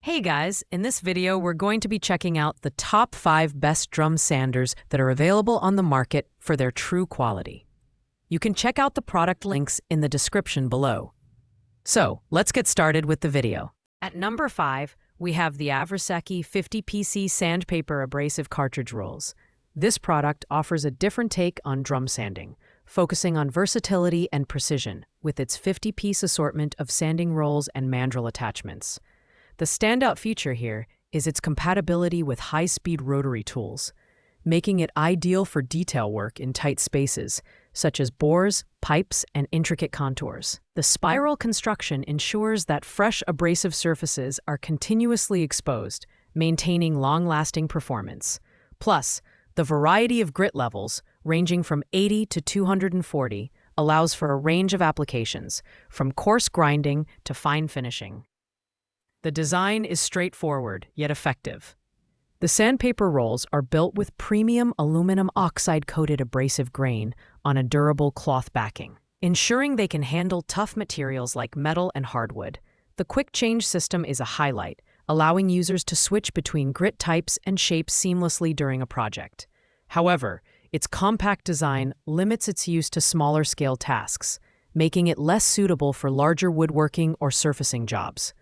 Hey guys, in this video we're going to be checking out the top 5 best drum sanders that are available on the market for their true quality. You can check out the product links in the description below. So, let's get started with the video. At number 5, we have the Avreseki 50PC Sandpaper Abrasive Cartridge Rolls. This product offers a different take on drum sanding, focusing on versatility and precision with its 50-piece assortment of sanding rolls and mandrel attachments. The standout feature here is its compatibility with high-speed rotary tools, making it ideal for detail work in tight spaces, such as bores, pipes, and intricate contours. The spiral construction ensures that fresh abrasive surfaces are continuously exposed, maintaining long-lasting performance. Plus, the variety of grit levels, ranging from 80 to 240, allows for a range of applications, from coarse grinding to fine finishing. The design is straightforward, yet effective. The sandpaper rolls are built with premium aluminum oxide-coated abrasive grain on a durable cloth backing, ensuring they can handle tough materials like metal and hardwood. The quick change system is a highlight, allowing users to switch between grit types and shapes seamlessly during a project. However, its compact design limits its use to smaller-scale tasks, making it less suitable for larger woodworking or surfacing jobs.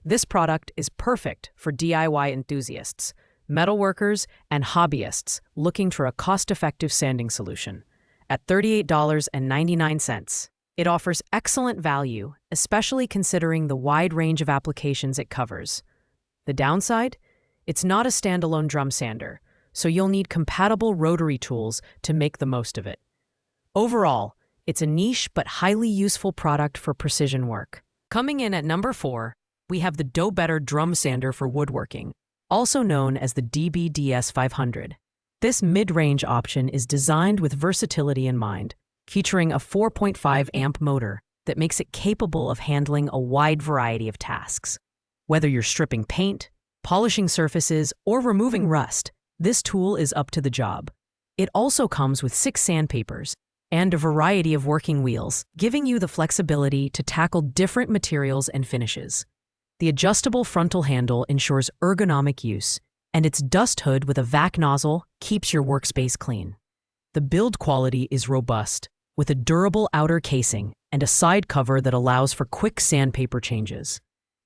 This product is perfect for DIY enthusiasts, metalworkers, and hobbyists looking for a cost-effective sanding solution. At $38.99, it offers excellent value, especially considering the wide range of applications it covers. The downside? It's not a standalone drum sander, so you'll need compatible rotary tools to make the most of it. Overall, it's a niche but highly useful product for precision work. Coming in at number 4, we have the Doe Better Drum Sander for Woodworking, also known as the DBDS 500. This mid-range option is designed with versatility in mind, featuring a 4.5 amp motor that makes it capable of handling a wide variety of tasks. Whether you're stripping paint, polishing surfaces, or removing rust, this tool is up to the job. It also comes with 6 sandpapers and a variety of working wheels, giving you the flexibility to tackle different materials and finishes. The adjustable frontal handle ensures ergonomic use, and its dust hood with a vac nozzle keeps your workspace clean. The build quality is robust, with a durable outer casing and a side cover that allows for quick sandpaper changes.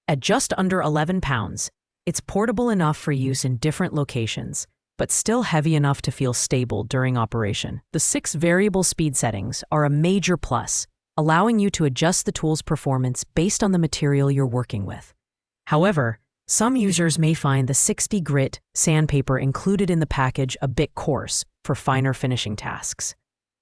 At just under 11 pounds, it's portable enough for use in different locations, but still heavy enough to feel stable during operation. The 6 variable speed settings are a major plus, allowing you to adjust the tool's performance based on the material you're working with. However, some users may find the 60 grit sandpaper included in the package a bit coarse for finer finishing tasks.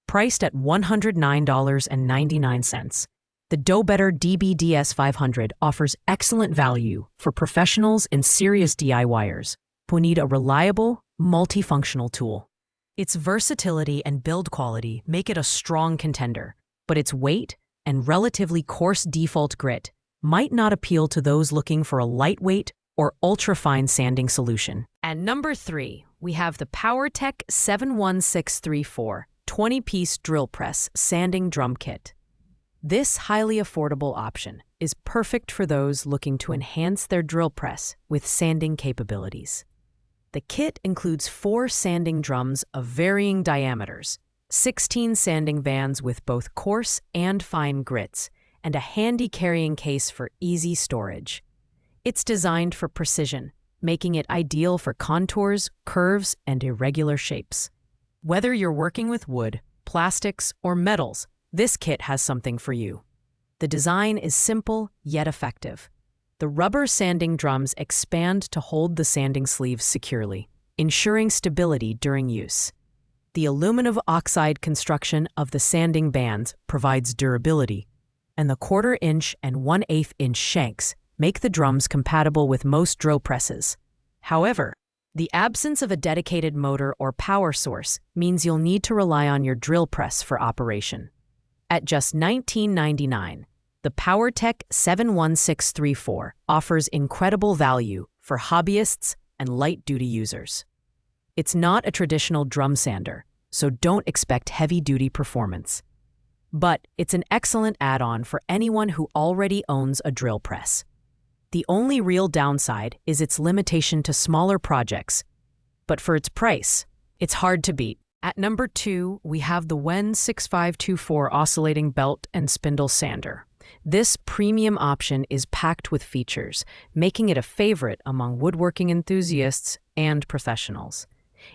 Priced at $109.99, the Doe Better DBDS 500 offers excellent value for professionals and serious DIYers who need a reliable, multifunctional tool. Its versatility and build quality make it a strong contender, but its weight and relatively coarse default grit might not appeal to those looking for a lightweight or ultra-fine sanding solution. At number 3, we have the PowerTech 71634 20-piece drill press sanding drum kit. This highly affordable option is perfect for those looking to enhance their drill press with sanding capabilities. The kit includes 4 sanding drums of varying diameters, 16 sanding bands with both coarse and fine grits, and a handy carrying case for easy storage. It's designed for precision, making it ideal for contours, curves, and irregular shapes. Whether you're working with wood, plastics, or metals, this kit has something for you. The design is simple yet effective. The rubber sanding drums expand to hold the sanding sleeves securely, ensuring stability during use. The aluminum oxide construction of the sanding bands provides durability, and the 1/4 inch and 1/8 inch shanks make the drums compatible with most drill presses. However, the absence of a dedicated motor or power source means you'll need to rely on your drill press for operation. At just $19.99, the PowerTech 71634 offers incredible value for hobbyists and light-duty users. It's not a traditional drum sander, so don't expect heavy-duty performance. But it's an excellent add-on for anyone who already owns a drill press. The only real downside is its limitation to smaller projects, but for its price, it's hard to beat. At number 2, we have the WEN 6524 Oscillating Belt and Spindle Sander. This premium option is packed with features, making it a favorite among woodworking enthusiasts and professionals.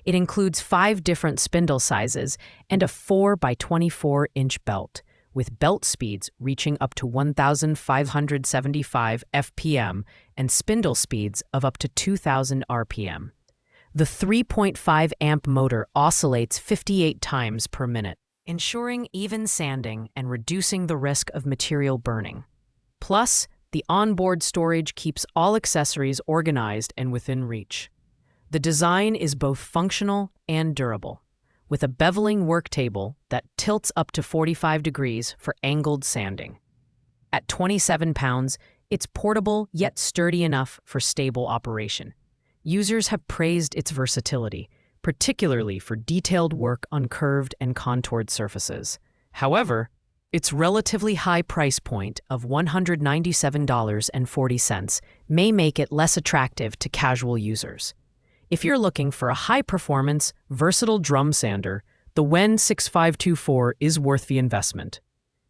It includes 5 different spindle sizes and a 4 by 24-inch belt, with belt speeds reaching up to 1,575 FPM and spindle speeds of up to 2,000 RPM. The 3.5 amp motor oscillates 58 times per minute, ensuring even sanding and reducing the risk of material burning. Plus, the onboard storage keeps all accessories organized and within reach. The design is both functional and durable, with a beveling work table that tilts up to 45 degrees for angled sanding. At 27 pounds, it's portable yet sturdy enough for stable operation. Users have praised its versatility, particularly for detailed work on curved and contoured surfaces. However, its relatively high price point of $197.40 may make it less attractive to casual users. If you're looking for a high-performance, versatile drum sander, the WEN 6524 is worth the investment.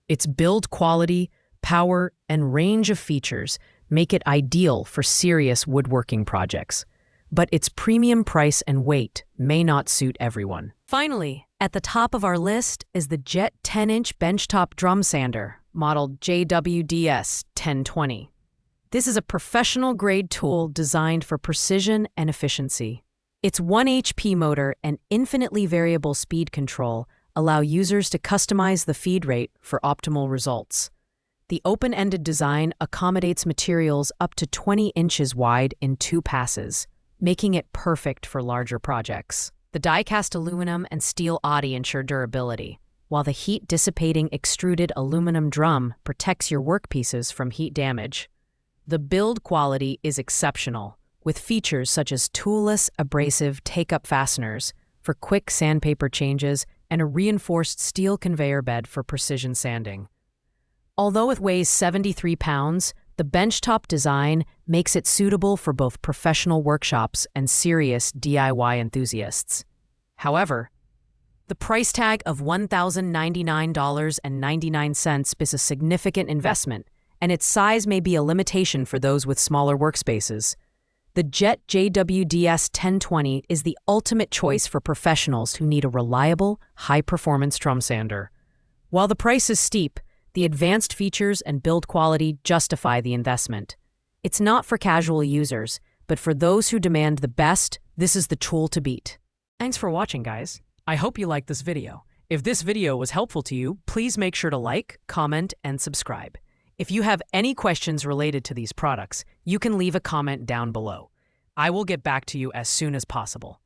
Its build quality, power, and range of features make it ideal for serious woodworking projects. But its premium price and weight may not suit everyone. Finally, at the top of our list is the Jet 10-inch benchtop drum sander, modeled JWDS 1020. This is a professional-grade tool designed for precision and efficiency. Its 1 HP motor and infinitely variable speed control allow users to customize the feed rate for optimal results. The open-ended design accommodates materials up to 20 inches wide in 2 passes, making it perfect for larger projects. The die-cast aluminum and steel body ensure durability, while the heat-dissipating extruded aluminum drum protects your workpieces from heat damage. The build quality is exceptional, with features such as toolless abrasive take-up fasteners for quick sandpaper changes and a reinforced steel conveyor bed for precision sanding. Although it weighs 73 pounds, the benchtop design makes it suitable for both professional workshops and serious DIY enthusiasts. However, the price tag of $1,099.99 is a significant investment, and its size may be a limitation for those with smaller workspaces. The Jet JWDS 1020 is the ultimate choice for professionals who need a reliable, high-performance drum sander. While the price is steep, the advanced features and build quality justify the investment. It's not for casual users, but for those who demand the best, this is the tool to beat. Thanks for watching, guys. I hope you liked this video. If this video was helpful to you, please make sure to like, comment, and subscribe. If you have any questions related to these products, you can leave a comment down below. I will get back to you as soon as possible.